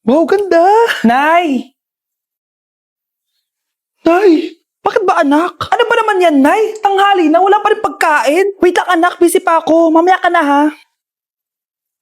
Wow, ganda! Nay! Nay, bakit ba anak? Ano ba naman yan, Nay? Tanghali na, wala pa rin pagkain. Wait lang anak, busy pa ako. Mamaya ka na ha.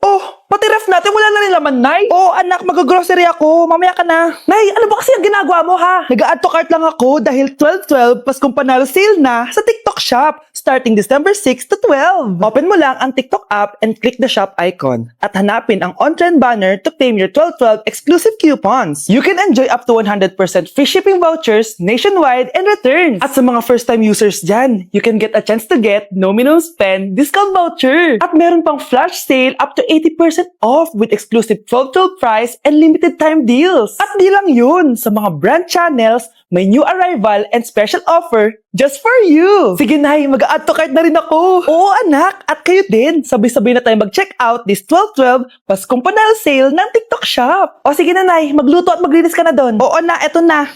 Oh, pati ref natin wala na rin laman, Nay. Oh, anak, mag-grocery ako. Mamaya ka na. Nay, ano ba kasi ang ginagawa mo ha? Nag-add to cart lang ako dahil 12-12 Paskong Panalo sale na sa TikTok Shop starting December 6 to 12. Open mo lang ang TikTok app and click the shop icon at hanapin ang on-trend banner to claim your 12-12 exclusive coupons. You can enjoy up to 100% free shipping vouchers nationwide and returns. At sa mga first-time users dyan, you can get a chance to get no minimum spend discount voucher. At meron pang flash sale up to 80% off with exclusive 12-12 price and limited time deals. At di lang yun, sa mga brand channels, may new arrival and special offer just for you. Sige Nay, mag-add to cart na rin ako. Oo anak, at kayo din. Sabay-sabay na tayo mag-check out this 12-12 Paskong Panalo sale ng TikTok Shop. O sige na Nay, magluto at maglinis ka na doon. Oo na, eto na.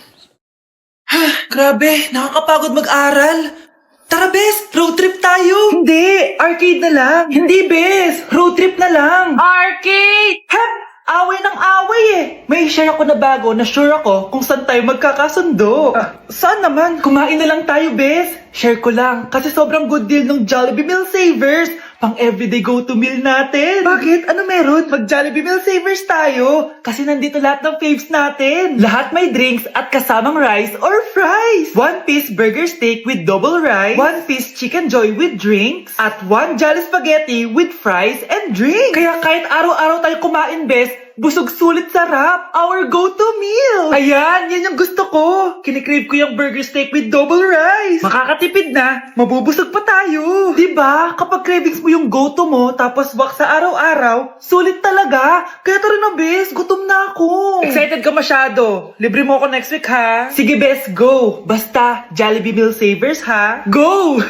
Grabe, nakakapagod mag-aral. Tara, Bes, road trip tayo. Hindi, arcade na lang. Hindi, Bes, road trip na lang. Arcade! Hep, away ng away eh. May share ako na bago na sure ako kung saan tayo magkakasundo. Saan naman? Kumain na lang tayo, Bes. Share ko lang kasi sobrang good deal ng Jollibee Meal Savers. Pang everyday go-to meal natin. Bakit? Ano meron? Mag-Jollibee Meal Savers tayo. Kasi nandito lahat ng faves natin. Lahat may drinks at kasamang rice or fries. 1-piece burger steak with double rice. 1-piece chicken joy with drinks. At 1 Jolly Spaghetti with fries and drinks. Kaya kahit araw-araw tayo kumain, Bes, busog sulit sarap. Our go-to meal. Ayan, yan yung gusto ko. Kinikrave ko yung burger steak with double rice. Makakatipid na, mabubusog pa tayo. Diba? Kapag cravings mo yung go-to mo, tapos wak sa araw-araw, sulit talaga. Kaya tara na, Bes. Gutom na ako. Excited ka masyado. Libre mo ako next week, ha? Sige, Bes, go. Basta, Jollibee Meal Savers, ha? Go!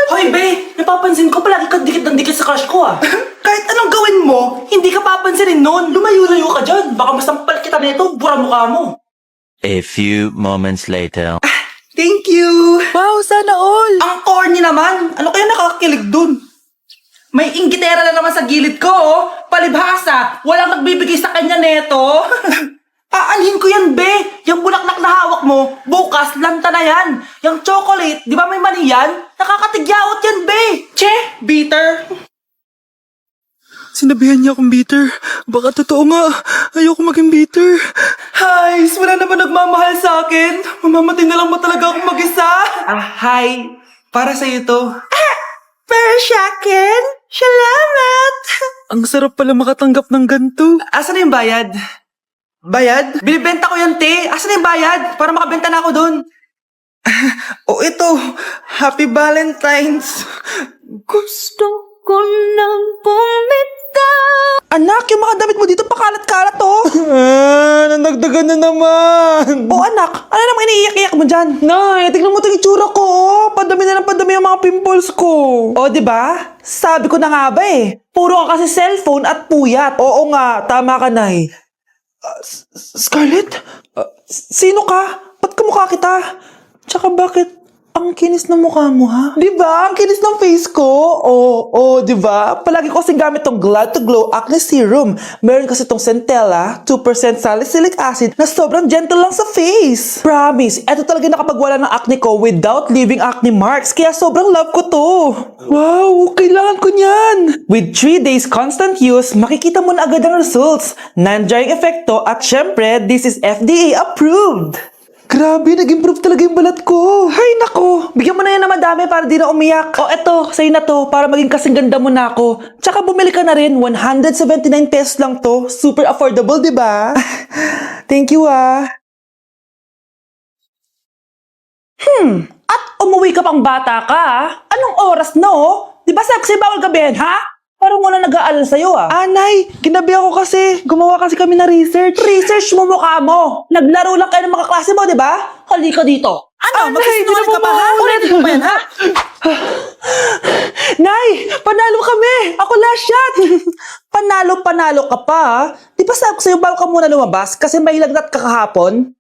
Hoy, Be! Napapansin ko palagi ka dikit ng dikit sa crush ko ah. Kahit anong gawin mo, hindi ka papansinin nun. Lumayo-layo ka dyan. Baka mas nampal kita nito, bura mukha mo. A few moments later. Thank you! Wow, sana all! Ang corny naman! Ano kaya nakakakilig dun? May inggitera na naman sa gilid ko, oh. Palibhasa, walang nagbibigay sa kanya neto. Aanhin ko yan, Be! Yung bulaklak na hawak mo, bukas, lanta na yan. Yung chocolate, di ba may mani yan? Nakakatigyawat yan, Be! Che, bitter! Sinabihan niya akong bitter. Baka totoo nga. Ayoko maging bitter. Hi, wala naman nagmamahal sa akin. Mamamatay na lang ba talaga akong mag-isa? Hi. Para sa'yo to. Pero sa akin, salamat! Ang sarap pala makatanggap ng ganito. Asan na yung bayad? Bayad? Binibenta ko yan, te. Asan na yung bayad? Para makabenta na ako doon. Oh, ito. Happy Valentine's. Gusto ko nang bumitaw. Anak, yung mga damit mo dito pakalat-kalat, oh. Nandagdagan na naman. Oh, anak, ano namang iniiyak-iyak mo dyan? Nay, tignan mo itong itsura ko, oh. Padami na ng padami yung mga pimples ko. Oh, di ba? Sabi ko na nga ba eh. Puro ka kasi cellphone at puyat. Oo nga, tama ka, Nay. Scarlett? Sino ka? Ba't kamukha kita? Tsaka bakit ang kinis ng mukha mo, ha? Di ba? Ang kinis ng face ko. Oo, di ba? Palagi ko kasing gamit tong Glad to Glow Acne Serum. Meron kasi tong Centella, 2% salicylic acid na sobrang gentle lang sa face. Promise, eto talaga nakapagwala ng acne ko without leaving acne marks. Kaya sobrang love ko to. Wow, kailangan ko niyan. With 3 days constant use, makikita mo na agad ang results. Non-drying effecto at syempre, this is FDA approved. Grabe, nag-improve talaga yung balat ko. Hay nako, bigyan mo na yan na madami para di na umiyak. O eto, sa'yo na to, para maging kasing ganda mo na ako. Tsaka bumili ka na rin, 179 pesos lang to. Super affordable, di ba? Thank you, ah. At umuwi ka pang bata ka, ah. Anong oras na, oh? Di ba sabi kasi bawal gabihin, ha? Parang wala nag-aalala sa'yo, ah. Anay, ginabi ako kasi. Gumawa kasi kami na research. Research mo mukha mo. Naglaro lang kayo ng mga klase mo, di ba? Halika dito. Ano? Magsisinungaling ka pa, ha? Ulitin mo pa yan, ha? Nay, panalo kami. Ako last shot. Panalo ka pa, ha? Di ba sabi ko sa'yo, bago ka muna lumabas kasi may lagnat ka kahapon?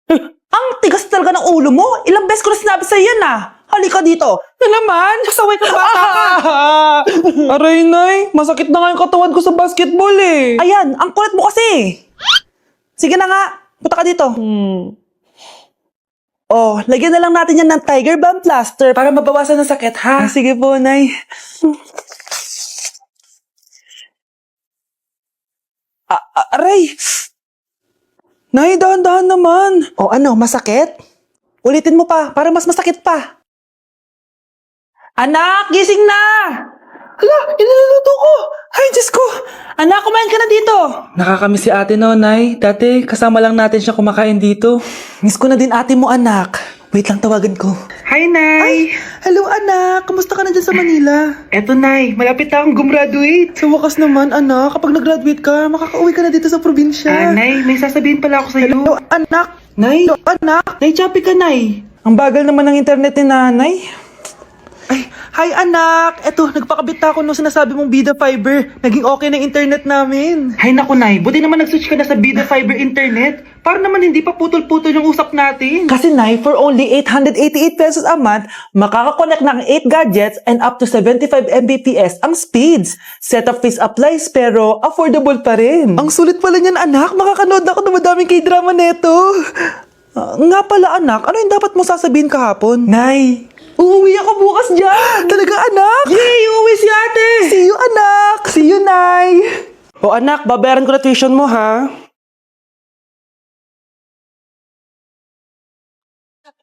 Ang tigas talaga ng ulo mo. Ilang beses ko na sinabi sa'yo yan, ah. Halika dito. Na naman, sasaway ka bata ka. Aray, Nay. Masakit na nga yung katawan ko sa basketball eh. Ayan, ang kulit mo kasi. Sige na nga, punta ka dito. Oh, lagyan na lang natin yan ng Tiger Balm plaster para mabawasan ng sakit, ha? Sige po, Nay. Aray! Nay, dahan-dahan naman. O ano, masakit? Ulitin mo pa, para mas masakit pa. Anak, gising na! Hala, iniluluto ko! Ay, Diyos ko! Anak, kumain ka na dito! Nakakamiss si ate no, Nay. Dati, kasama lang natin siya kumakain dito. Miss ko na din ate mo, anak. Wait lang, tawagan ko. Hi, Nay! Hello, anak! Kamusta ka na dyan sa Manila? Eto, Nay. Malapit na akong gumraduate. Sa wakas naman, anak. Kapag nag-graduate ka, makakauwi ka na dito sa probinsya. Nay, may sasabihin pala ako sa'yo. Hello, anak! Nay! Hello, anak! Nay, choppy ka, Nay. Ang bagal naman ng internet ni Nanay. Ay, hi anak! Eto, nagpakabit na ako nung sinasabi mong Bida Fiber. Naging okay na yung internet namin. Hay naku, Nay. Buti naman nag-switch ka na sa Bida Fiber internet. Para naman hindi pa putol-putol yung usap natin. Kasi, Nay, for only 888 pesos a month, makakakonect ng 8 gadgets and up to 75 Mbps ang speeds. Setup fees applies pero affordable pa rin. Ang sulit pala niyan, anak. Makakanood ako ng madaming K-drama neto. Nga pala, anak. Ano yung dapat mo sasabihin kahapon? Nay, uuwi ako bukas dyan! Talaga, anak? Yay! Uuwi si ate! See you, anak! See you, Nay! O anak, babayaran ko na tuition mo, ha?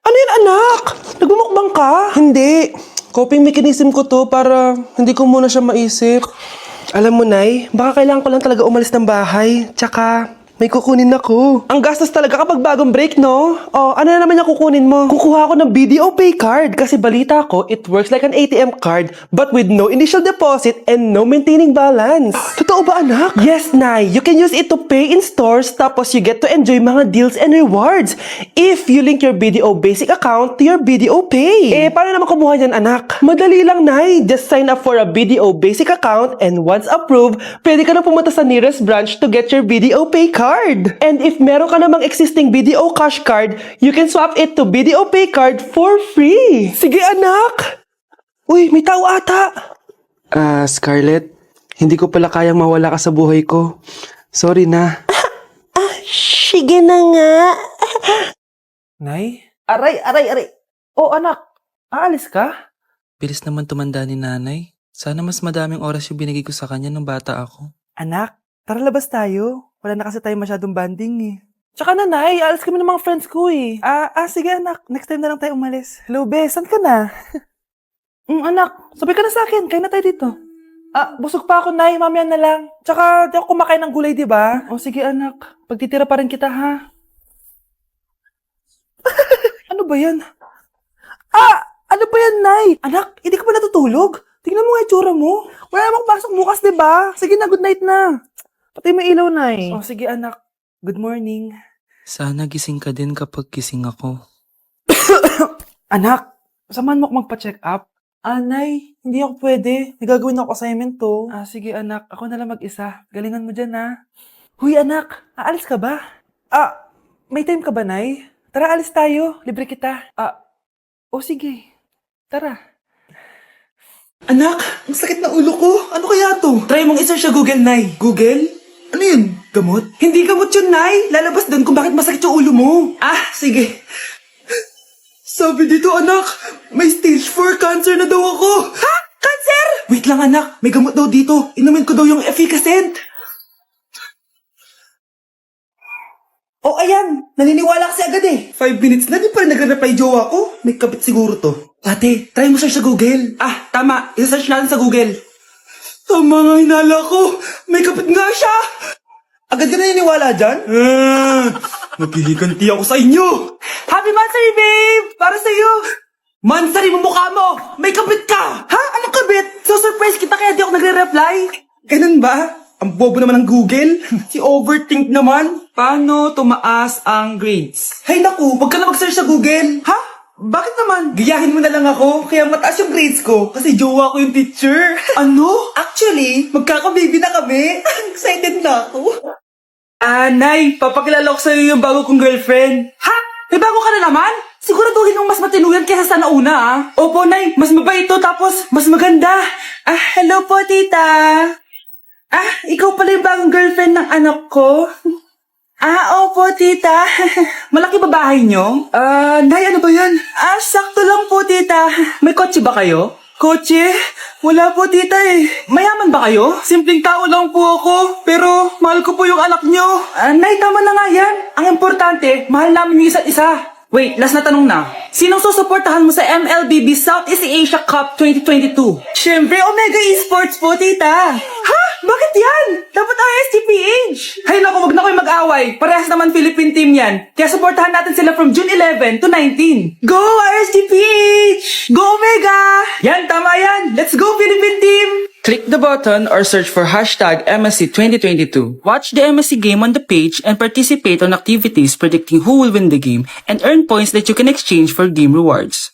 Ano yun, anak? Nagmumukbang ka? Hindi. Coping mechanism ko to para hindi ko muna siya maisip. Alam mo, Nay, baka kailangan ko lang talaga umalis ng bahay. Tsaka, may kukunin ako. Ang gastos talaga kapag bagong break, no? Oh, ano na naman yung kukunin mo? Kukuha ako ng BDO Pay card kasi balita ko, it works like an ATM card but with no initial deposit and no maintaining balance. Totoo ba, anak? Yes, Nay. You can use it to pay in stores tapos you get to enjoy mga deals and rewards if you link your BDO Basic account to your BDO Pay. Eh, paano naman kumuha yan, anak? Madali lang, Nay. Just sign up for a BDO Basic account and once approved, pwede ka na pumunta sa nearest branch to get your BDO Pay card. And if meron ka namang existing BDO cash card, you can swap it to BDO Pay card for free. Sige, anak! Uy, may tao ata. Scarlett, hindi ko pala kayang mawala ka sa buhay ko. Sorry na. Sige na nga. Nay? Aray. Oh, anak. Aalis ka? Bilis naman tumanda ni nanay. Sana mas madaming oras yung binigay ko sa kanya nung bata ako. Anak, tara labas tayo. Wala na kasi tayo masyadong banding eh. Tsaka nanay, alis kami ng mga friends ko eh. Sige anak, next time na lang tayo umalis. Hello, Bes, saan ka na? Anak, sabay ka na sa akin, kain na tayo dito. Busog pa ako, Nay, mamaya na lang. Tsaka, di ako kumakain ng gulay, di ba? O sige anak, pagtitira pa rin kita, ha? Ano ba yan? Ano ba yan, Nay? Anak, hindi ka pa natutulog? Tingnan mo nga itsura mo. Wala namang pasok bukas, di ba? Sige na, good night na. Patay mo ilaw, Nay. O sige anak, good morning. Sana gising ka din kapag gising ako. Anak, samahan mo ako magpa-check up. Nay, hindi ako pwede. May gagawin ako assignment to. Sige anak, ako na lang mag-isa. Galingan mo dyan, ha. Huy anak, aalis ka ba? May time ka ba, Nay? Tara, alis tayo. Libre kita. Sige. Tara. Anak, ang sakit na ulo ko. Ano kaya to? Try mong i-search sa Google, Nay. Google? Ano yun? Gamot? Hindi gamot yun, Nay. Lalabas doon kung bakit masakit yung ulo mo. Sige. Sabi dito, anak, may stage 4 cancer na daw ako. Ha? Cancer? Wait lang, anak. May gamot daw dito. Inumin ko daw yung efficacent. Oh, ayan. Naniniwala kasi agad eh. 5 minutes na, di pa rin nagre-reply jowa ko. May kabit siguro to. Ate, try mo search sa Google. Tama. I-search natin sa Google. Tama nga hinala ko. May kapit nga siya. Agad ka naniniwala dyan? Nagihiganti ako sa inyo. Happy Mansari, babe! Para sa'yo. Mansari mo mukha mo! May kabit ka! Ha? Anong kabit? So surprise kita kaya di ako nagre-reply. Ganun ba? Ang bobo naman ng Google. Si overthink naman. Paano tumaas ang grades? Hay naku, wag ka na mag-search sa Google. Ha? Bakit naman? Gayahin mo na lang ako, kaya mataas yung grades ko kasi jowa ko yung teacher. Ano? Actually, magkaka-baby na kami. Excited na ako. Nay, papakilala ko sa'yo yung bago kong girlfriend. Ha? May bago ka na naman? Siguraduhin mong mas matino yan kaysa sa nauna, Opo, Nay, mas mabait to tapos mas maganda. Hello po, tita. Ikaw pala yung bagong girlfriend ng anak ko. Opo, tita. Malaki ba bahay nyo? Nay, ano ba yan? Sakto lang po, tita. May kotse ba kayo? Kotse? Wala po, tita eh. Mayaman ba kayo? Simpleng tao lang po ako, pero mahal ko po yung anak nyo. Nay, tama na nga yan. Ang importante, mahal namin yung isa't isa. Wait, last na tanong na. Sinong susuportahan mo sa MLBB Southeast Asia Cup 2022? Siyempre, Omega Esports po, tita. Ha? Bakit yan? Dapat RSTPH. Hay naku, wag na kayo mag-away. Parehas naman Philippine team yan. Kaya suportahan natin sila from June 11 to 19. Go RSTPH! Go Omega! Yan, tama yan. Let's go Philippine team! Click the button or search for hashtag MSC 2022. Watch the MSC game on the page and participate on activities predicting who will win the game and earn points that you can exchange for game rewards.